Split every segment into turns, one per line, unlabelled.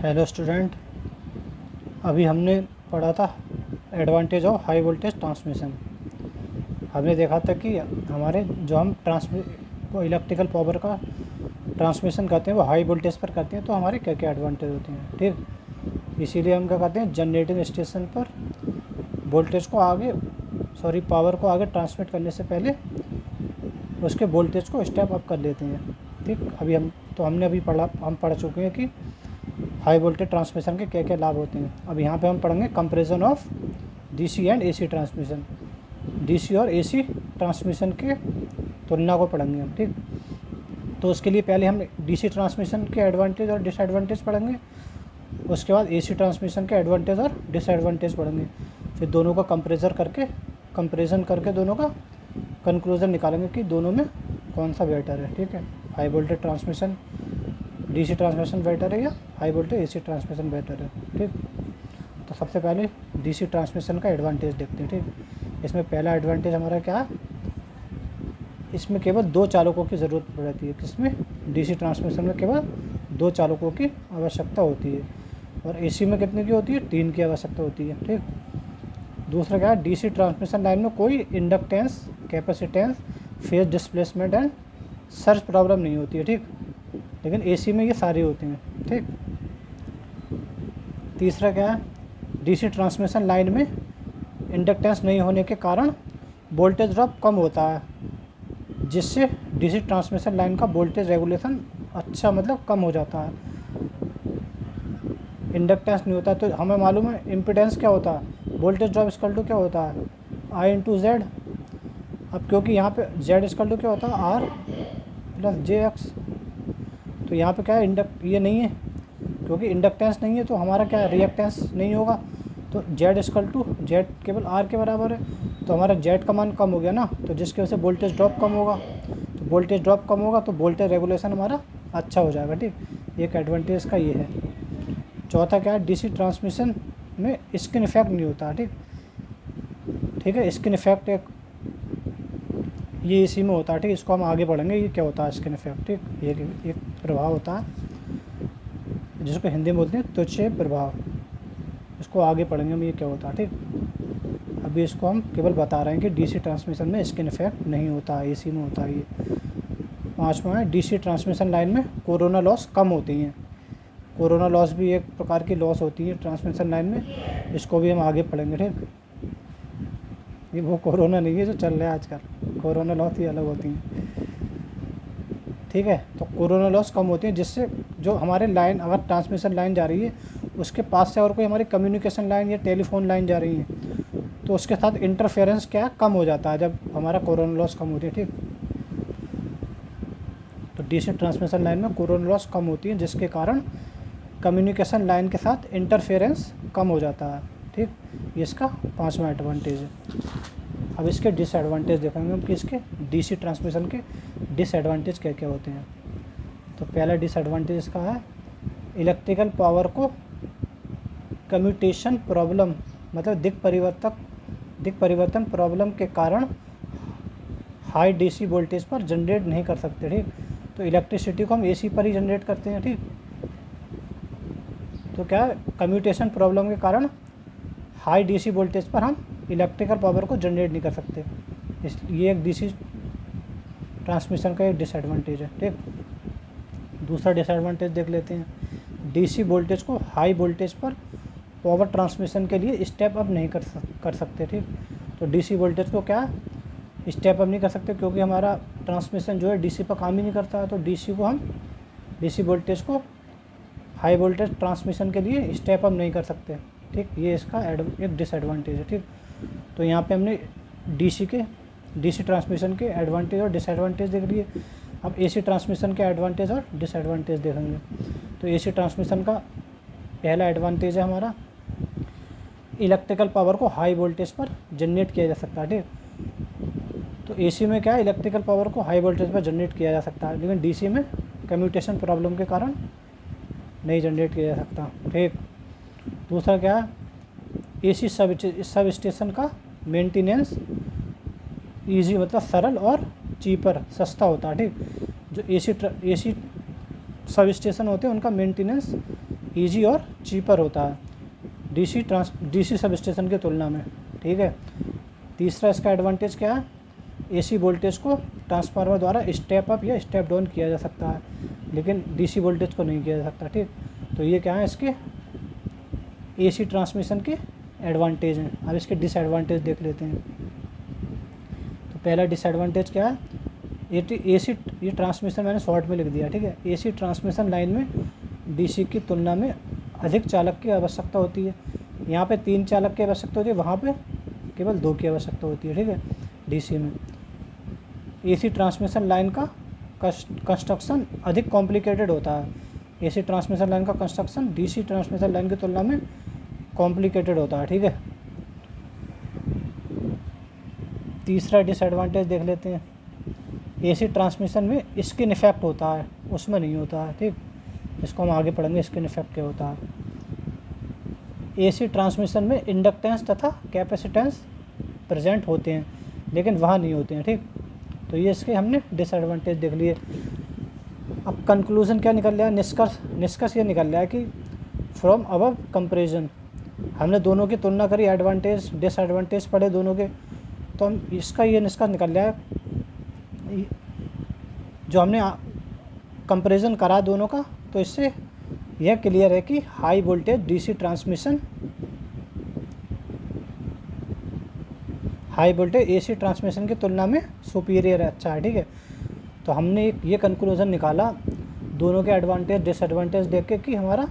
Hello student, अभी हमने पढ़ा था advantage of high voltage transmission. हमने देखा था कि हमारे जो हम इलेक्ट्रिकल पावर का ट्रांसमिशन करते हैं वो हाई वोल्टेज पर करते हैं तो हमारे क्या क्या एडवांटेज होते हैं। ठीक, इसीलिए हम क्या करते हैं, जनरेटिंग स्टेशन पर वोल्टेज को आगे पावर को आगे ट्रांसमिट करने से पहले उसके वोल्टेज को स्टेप अप कर लेते हैं। ठीक, हमने अभी पढ़ चुके हैं कि हाई वोल्टेज ट्रांसमिशन के क्या क्या लाभ होते हैं। अब यहाँ पे हम पढ़ेंगे comparison of DC and AC transmission. DC और एसी ट्रांसमिशन के तुलना को पढ़ेंगे हम। ठीक, तो उसके लिए पहले हम डीसी ट्रांसमिशन के एडवांटेज और डिसएडवांटेज पढ़ेंगे, उसके बाद एसी ट्रांसमिशन के एडवांटेज और डिसएडवांटेज पढ़ेंगे, फिर दोनों का कंपेरिजन करके दोनों का कंक्लूजन निकालेंगे कि दोनों में कौन सा बेटर है। ठीक है, high voltage transmission DC transmission better है या high voltage AC transmission better है। ठीक, तो सबसे पहले डीसी ट्रांसमिशन का एडवांटेज देखते हैं। ठीक, इसमें पहला एडवांटेज हमारा क्या है, इसमें केवल 2 चालकों की ज़रूरत पड़ती है। किसमें? डीसी ट्रांसमिशन में केवल 2 चालकों की आवश्यकता होती है और एसी में कितने की होती है? 3 की आवश्यकता होती है। ठीक, दूसरा क्या है, डीसी ट्रांसमिशन लाइन में कोई inductance, capacitance, phase displacement and surge problem नहीं होती है। ठीक, लेकिन एसी में ये सारी होती हैं। ठीक, तीसरा क्या है, डीसी ट्रांसमिशन लाइन में इंडक्टेंस नहीं होने के कारण वोल्टेज ड्रॉप कम होता है, जिससे डीसी ट्रांसमिशन लाइन का वोल्टेज रेगुलेशन कम हो जाता है। इंडक्टेंस नहीं होता तो हमें मालूम है इम्पीडेंस क्या होता है, वोल्टेज ड्रॉप इक्वल टू क्या होता है, आई इंटू जेड। अब क्योंकि यहाँ पे जेड इक्वल टू क्या होता है, आर प्लस जे एक्स, तो यहाँ पे क्या है, ये नहीं है, क्योंकि इंडक्टेंस नहीं है तो हमारा क्या है, रिएक्टेंस नहीं होगा। तो जेड इक्वल टू जेड केवल आर के बराबर है, तो हमारा जेड का मान कम हो गया ना, तो जिसकी वजह से वोल्टेज ड्रॉप कम होगा। तो वोल्टेज ड्रॉप कम होगा तो वोल्टेज रेगुलेशन हमारा अच्छा हो जाएगा। ठीक, एक एडवांटेज का ये है। चौथा क्या है, डीसी ट्रांसमिशन में स्किन इफेक्ट नहीं होता। ठीक है, स्किन इफेक्ट ये इसी में होता है। ठीक, इसको हम आगे पढ़ेंगे ये क्या होता है स्किन इफेक्ट। ठीक, ये एक प्रभाव होता है जिसको हिंदी में बोलते हैं त्वचा प्रभाव, इसको आगे पढ़ेंगे हम ये क्या होता है। ठीक, अभी इसको हम केवल बता रहे हैं कि डीसी ट्रांसमिशन में स्किन इफेक्ट नहीं होता है, एसी में होता है ये। पाँचवा है, डीसी ट्रांसमिशन लाइन में कोरोना लॉस कम होती हैं। कोरोना लॉस भी एक प्रकार की लॉस होती है ट्रांसमिशन लाइन में, इसको भी हम आगे पढ़ेंगे। ठीक, ये वो कोरोना नहीं है जो चल रहा है आजकल, कोरोना लॉस ही अलग होती हैं। ठीक है, तो कोरोना लॉस कम होती है, जिससे जो हमारे लाइन, अगर ट्रांसमिशन लाइन जा रही है उसके पास से और कोई हमारी कम्युनिकेशन लाइन या टेलीफोन लाइन जा रही है तो उसके साथ इंटरफेरेंस क्या कम हो जाता है जब हमारा कोरोना लॉस कम होती है। ठीक, तो डीसी ट्रांसमिशन लाइन में कोरोना लॉस कम होती है जिसके कारण कम्युनिकेशन लाइन के साथ इंटरफेरेंस कम हो जाता है। ठीक, ये इसका 5वां एडवांटेज है। अब इसके डिसएडवांटेज देखेंगे हम कि इसके डीसी ट्रांसमिशन के डिसएडवांटेज क्या क्या होते हैं। तो पहला डिसएडवांटेज इसका है, इलेक्ट्रिकल पावर को कम्यूटेशन प्रॉब्लम दिक् परिवर्तन प्रॉब्लम के कारण हाई डीसी वोल्टेज पर जनरेट नहीं कर सकते। ठीक, तो इलेक्ट्रिसिटी को हम एसी पर ही जनरेट करते हैं। ठीक, तो क्या है, कम्यूटेशन प्रॉब्लम के कारण हाई डीसी वोल्टेज पर हम इलेक्ट्रिकल पावर को जनरेट नहीं कर सकते, ये एक डीसी ट्रांसमिशन का एक डिसएडवांटेज है। ठीक, दूसरा डिसएडवांटेज देख लेते हैं, डीसी वोल्टेज को हाई वोल्टेज पर पावर ट्रांसमिशन के लिए स्टेप अप नहीं कर सकते। ठीक, तो डीसी वोल्टेज को क्या स्टेप अप नहीं कर सकते क्योंकि हमारा ट्रांसमिशन जो है डीसी पर काम ही नहीं करता है, तो डीसी वोल्टेज को हाई वोल्टेज ट्रांसमिशन के लिए स्टेप अप नहीं कर सकते। ठीक, ये इसका एक डिसएडवांटेज है। ठीक, तो यहाँ पे हमने डीसी ट्रांसमिशन के एडवांटेज और डिसएडवांटेज देख लिए। अब एसी ट्रांसमिशन के एडवांटेज और डिसएडवांटेज देखेंगे। तो एसी ट्रांसमिशन का पहला एडवांटेज है हमारा, इलेक्ट्रिकल पावर को हाई वोल्टेज पर जनरेट किया जा सकता है। ठीक, तो एसी में क्या है, इलेक्ट्रिकल पावर को हाई वोल्टेज पर जनरेट किया जा सकता है, लेकिन डीसी में कम्यूटेशन प्रॉब्लम के कारण नहीं जनरेट किया जा सकता। ठीक, दूसरा क्या है, एसी सब स्टेशन का मेंटेनेंस सरल और चीपर, सस्ता होता है। ठीक, जो एसी सब स्टेशन होते हैं उनका मेंटेनेंस ईजी और चीपर होता है डीसी सब स्टेशन की तुलना में। ठीक है। तीसरा इसका एडवांटेज क्या है, एसी वोल्टेज को ट्रांसफार्मर द्वारा स्टेप अप या स्टेप डाउन किया जा सकता है, लेकिन डीसी वोल्टेज को नहीं किया जा सकता। ठीक, तो ये क्या है इसके एसी ट्रांसमिशन के एडवांटेज हैं। अब इसके डिसएडवांटेज देख लेते हैं। तो पहला डिसएडवांटेज क्या है, एसी ये ट्रांसमिशन मैंने शॉर्ट में लिख दिया। ठीक है। एसी ट्रांसमिशन लाइन में डीसी की तुलना में अधिक चालक की आवश्यकता होती है। यहाँ पे 3 चालक की आवश्यकता होती है, वहाँ पे केवल 2 की आवश्यकता होती है। ठीक है। डीसी में एसी ट्रांसमिशन लाइन का कंस्ट्रक्शन अधिक कॉम्प्लिकेटेड होता है। एसी ट्रांसमिशन लाइन का कंस्ट्रक्शन डीसी ट्रांसमिशन लाइन की तुलना में कॉम्प्लिकेटेड होता है। ठीक है। तीसरा डिसएडवांटेज देख लेते हैं। एसी ट्रांसमिशन में स्किन इफेक्ट होता है, उसमें नहीं होता है। ठीक, इसको हम आगे पढ़ेंगे स्किन इफेक्ट क्या होता है। एसी ट्रांसमिशन में इंडक्टेंस तथा कैपेसिटेंस प्रेजेंट होते हैं, लेकिन वहाँ नहीं होते हैं। ठीक, तो ये इसके हमने डिसएडवांटेज देख लिए। अब कंक्लूजन क्या निकल रहा है, निष्कर्ष ये निकल रहा है कि फ्रॉम अबव कंपैरिजन हमने दोनों की तुलना करी, एडवांटेज डिसएडवांटेज पढ़े दोनों के, तो हम इसका ये निष्कर्ष निकल रहा है जो हमने कंपैरिजन करा दोनों का, तो इससे यह क्लियर है कि high voltage DC transmission high voltage AC transmission की तुलना में सुपीरियर है, अच्छा है। ठीक है। तो हमने ये कंक्लूजन निकाला दोनों के एडवांटेज डिसएडवांटेज देख के कि हमारा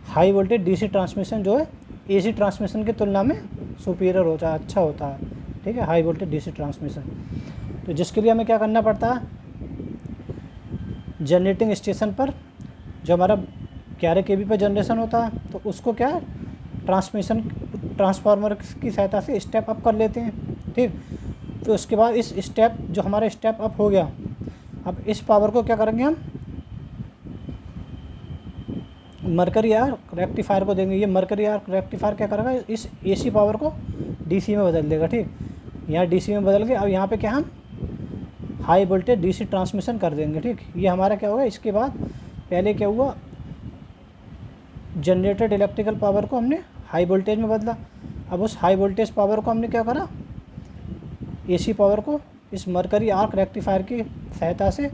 हाई वोल्टेज डीसी ट्रांसमिशन जो है एसी ट्रांसमिशन की तुलना में सुपीरियर होता है, अच्छा होता है। ठीक है, हाई वोल्टेज डीसी ट्रांसमिशन। तो जिसके लिए हमें क्या करना पड़ता है, जनरेटिंग स्टेशन पर जो हमारा 11 kV पर जनरेशन होता है, तो उसको क्या है ट्रांसफार्मर की सहायता से स्टेप अप कर लेते हैं। ठीक, तो उसके बाद इस स्टेप जो हमारा स्टेप अप हो गया, अब इस पावर को क्या करेंगे हम मरकरी आर्क रेक्टिफायर को देंगे। ये मरकरी आर्क रेक्टिफायर क्या करेगा, इस एसी पावर को डीसी में बदल देगा। ठीक, यहाँ डीसी में बदल के अब यहाँ पे क्या हम हाई वोल्टेज डीसी ट्रांसमिशन कर देंगे। ठीक, ये हमारा क्या होगा, इसके बाद पहले क्या हुआ, जनरेटेड इलेक्ट्रिकल पावर को हमने हाई वोल्टेज में बदला। अब उस हाई वोल्टेज पावर को हमने क्या करा, एसी पावर को इस मरकरी आर्क रेक्टिफायर की सहायता से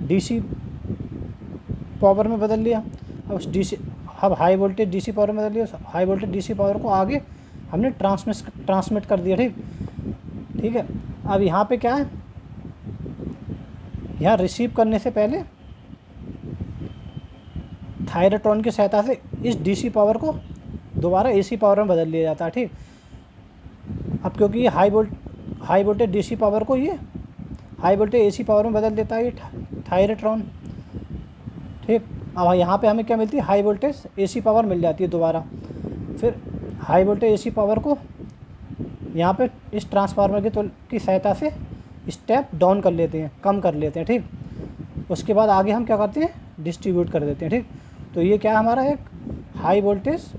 डीसी पावर में बदल लिया। अब हाई वोल्टेज डीसी पावर में बदल लिया, हाई वोल्टेज डीसी पावर को आगे हमने ट्रांसमिट कर दिया। ठीक है। अब यहाँ पे क्या है, यहाँ रिसीव करने से पहले थायरोट्रॉन की सहायता से इस डीसी पावर को दोबारा एसी पावर में बदल लिया जाता है। ठीक, अब क्योंकि ये हाई वोल्टेज डीसी पावर को ये हाई वोल्टेज एसी पावर में बदल देता है ये थायरोट्रॉन। ठीक, अब यहाँ पे हमें क्या मिलती है, हाई वोल्टेज एसी पावर मिल जाती है दोबारा। फिर हाई वोल्टेज एसी पावर को यहाँ पे इस ट्रांसफार्मर की सहायता से स्टेप डाउन कर लेते हैं, कम कर लेते हैं। ठीक, उसके बाद आगे हम क्या करते हैं, डिस्ट्रीब्यूट कर देते हैं। ठीक, तो ये क्या हमारा एक हाई वोल्टेज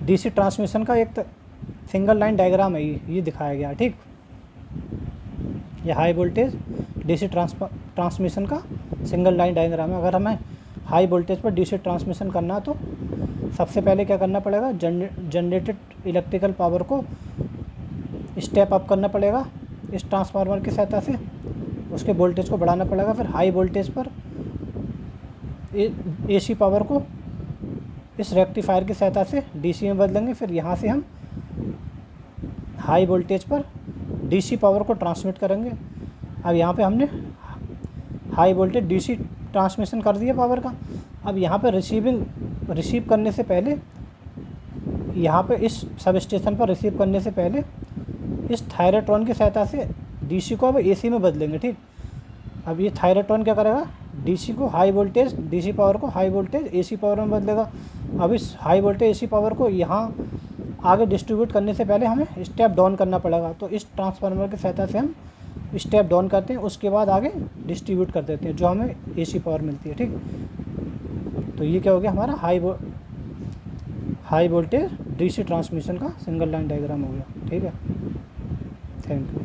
डीसी ट्रांसमिशन का एक सिंगल लाइन डायग्राम है, ये दिखाया गया। ठीक, ये हाई वोल्टेज डीसी ट्रांसमिशन का सिंगल लाइन डायग्राम है। अगर हमें हाई वोल्टेज पर डीसी ट्रांसमिशन करना है तो सबसे पहले क्या करना पड़ेगा, जनरेटेड इलेक्ट्रिकल पावर को स्टेप अप करना पड़ेगा इस ट्रांसफार्मर की सहायता से, उसके वोल्टेज को बढ़ाना पड़ेगा। फिर हाई वोल्टेज पर एसी पावर को इस रेक्टिफायर की सहायता से डीसी में बदलेंगे। फिर यहाँ से हम हाई वोल्टेज पर डीसी पावर को ट्रांसमिट करेंगे। अब यहाँ पे हमने हाई वोल्टेज डीसी ट्रांसमिशन कर दिया पावर का। अब यहाँ पे रिसीव करने से पहले, यहाँ पे इस सब स्टेशन पर रिसीव करने से पहले इस थायरोट्रॉन की सहायता से डीसी को अब एसी में बदलेंगे। ठीक, अब ये थायरोट्रॉन क्या करेगा, डीसी को हाई वोल्टेज डीसी पावर को हाई वोल्टेज एसी पावर में बदलेगा। अब इस हाई वोल्टेज एसी पावर को यहाँ आगे डिस्ट्रीब्यूट करने से पहले हमें स्टेप डाउन करना पड़ेगा, तो इस ट्रांसफार्मर की सहायता से हम स्टेप डाउन करते हैं, उसके बाद आगे डिस्ट्रीब्यूट कर देते हैं, जो हमें एसी पावर मिलती है। ठीक, तो ये क्या हो गया हमारा हाई वोल्टेज डीसी ट्रांसमिशन का सिंगल लाइन डायग्राम हो गया। ठीक है, थैंक यू।